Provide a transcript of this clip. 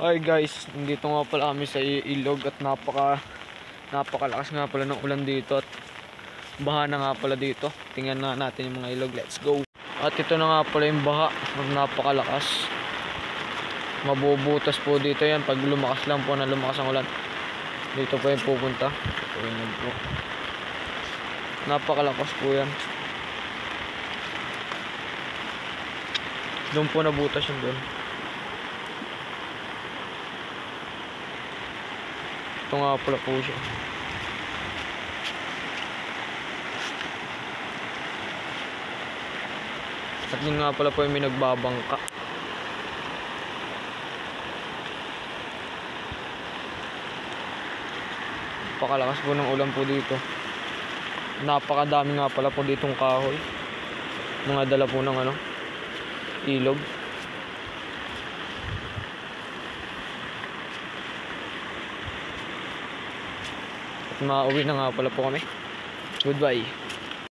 Hi guys, nandito nga pala kami sa ilog at napakalakas nga pala ng ulan dito at baha na nga pala dito. Tingnan na natin yung mga ilog, let's go. At ito na nga pala yung baha, napakalakas. Mabubutas po dito yan pag lumakas lang po na lumakas ang ulan. Dito po yung pupunta. Ito yun po. Napakalakas po yan. Doon po nabutas yung doon. Ito nga pala po siya. At yun nga pala po yung may nagbabangka. Napakalakas po ng ulan po dito. Napakadami nga pala po ditong kahoy. Mga dala po ng ilog. At mauwi na nga pala po kami. Goodbye.